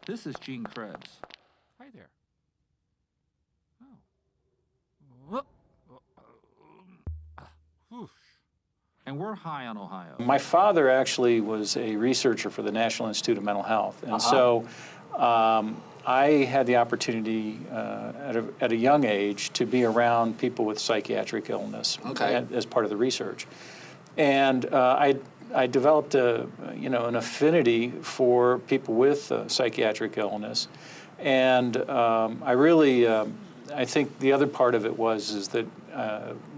This is Gene Krebs. Hi there. Oh. Whew. And we're high on Ohio. My father actually was a researcher for the National Institute of Mental Health. And so I had the opportunity at a young age to be around people with psychiatric illness as part of the research. And I developed an affinity for people with psychiatric illness. And I think the other part of it is that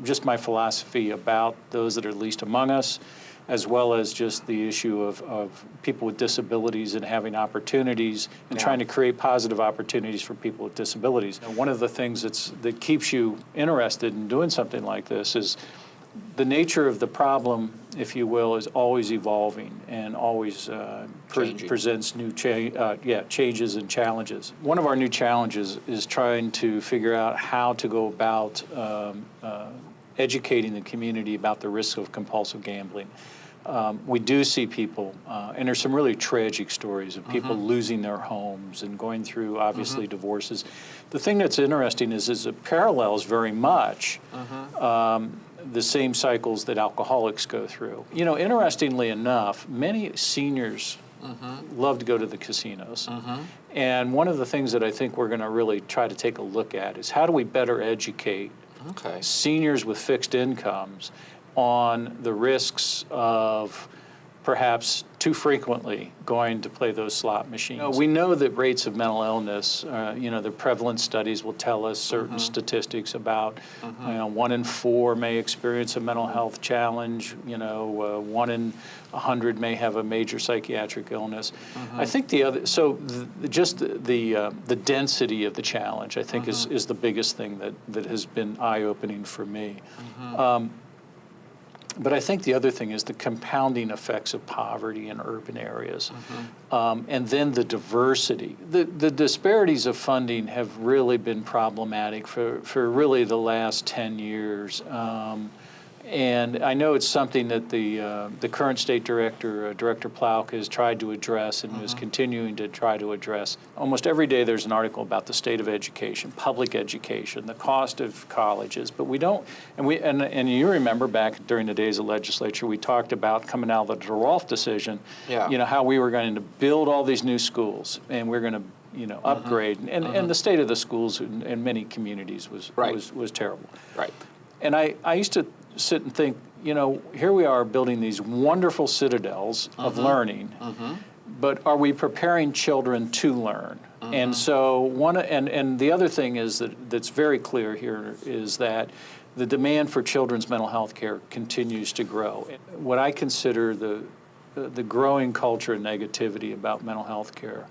just my philosophy about those that are least among us, as well as just the issue of people with disabilities and having opportunities and trying to create positive opportunities for people with disabilities. And one of the things that keeps you interested in doing something like this is the nature of the problem, if you will, is always evolving and always presents new changes and challenges. One of our new challenges is trying to figure out how to go about educating the community about the risks of compulsive gambling. We do see people, and there's some really tragic stories of people losing their homes and going through, obviously, divorces. The thing that's interesting is it parallels very much the same cycles that alcoholics go through. You know, interestingly enough, many seniors love to go to the casinos. And one of the things that I think we're going to really try to take a look at is how do we better educate seniors with fixed incomes on the risks of perhaps too frequently going to play those slot machines. We know that rates of mental illness, the prevalence studies will tell us certain statistics about 1 in 4 may experience a mental health challenge, 1 in 100 may have a major psychiatric illness. I think just the density of the challenge, I think, is the biggest thing that has been eye-opening for me. But I think the other thing is the compounding effects of poverty in urban areas. And then the diversity. The disparities of funding have really been problematic for really the last 10 years. And I know it's something that the current state director, Director Plauck, has tried to address and is continuing to try to address. Almost every day there's an article about the state of education, public education, the cost of colleges, but we don't, and you remember back during the days of legislature, we talked about coming out of the DeRolf decision, how we were going to build all these new schools and we're going to upgrade, and the state of the schools in many communities was terrible. And I used to sit and think, here we are building these wonderful citadels of learning, but are we preparing children to learn? And so and the other thing is that's very clear here is that the demand for children's mental health care continues to grow. What I consider the growing culture of negativity about mental health care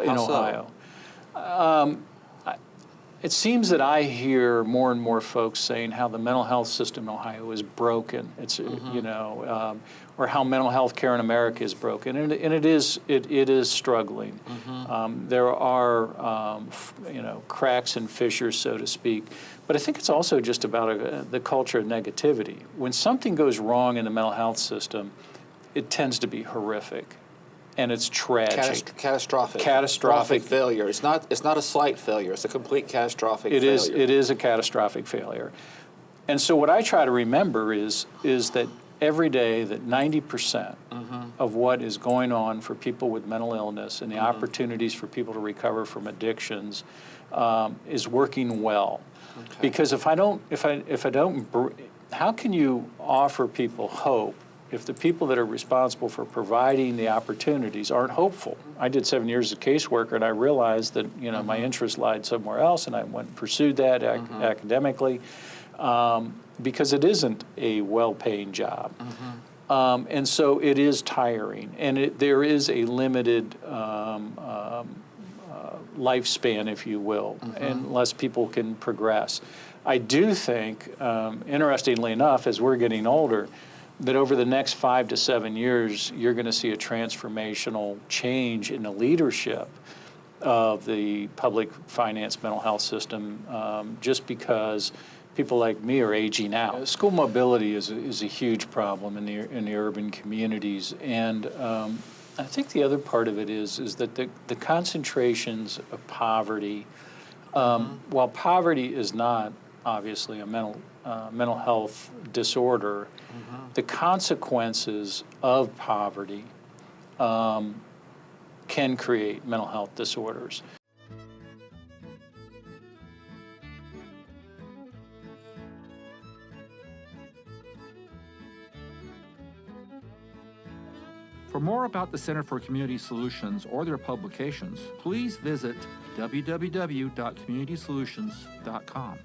in Ohio. It seems that I hear more and more folks saying how the mental health system in Ohio is broken. It's or how mental health care in America is broken, and it is struggling. There are cracks and fissures, so to speak. But I think it's also just about the culture of negativity. When something goes wrong in the mental health system, it tends to be horrific. And it's tragic. Catastrophic failure. It's not a slight failure. It's a complete catastrophic failure. It is a catastrophic failure. And so what I try to remember is that every day that 90% of what is going on for people with mental illness and the opportunities for people to recover from addictions is working well. Because if I don't, how can you offer people hope if the people that are responsible for providing the opportunities aren't hopeful? I did 7 years as a caseworker, and I realized that my interest lied somewhere else, and I went and pursued that academically because it isn't a well-paying job. And so it is tiring, and there is a limited lifespan, if you will, unless people can progress. I do think, interestingly enough, as we're getting older, that over the next 5 to 7 years, you're going to see a transformational change in the leadership of the public finance mental health system, just because people like me are aging out. School mobility is a huge problem in the urban communities, and I think the other part of it is that the concentrations of poverty, while poverty is not obviously a mental health disorder, the consequences of poverty can create mental health disorders. For more about the Center for Community Solutions or their publications, please visit www.communitysolutions.com.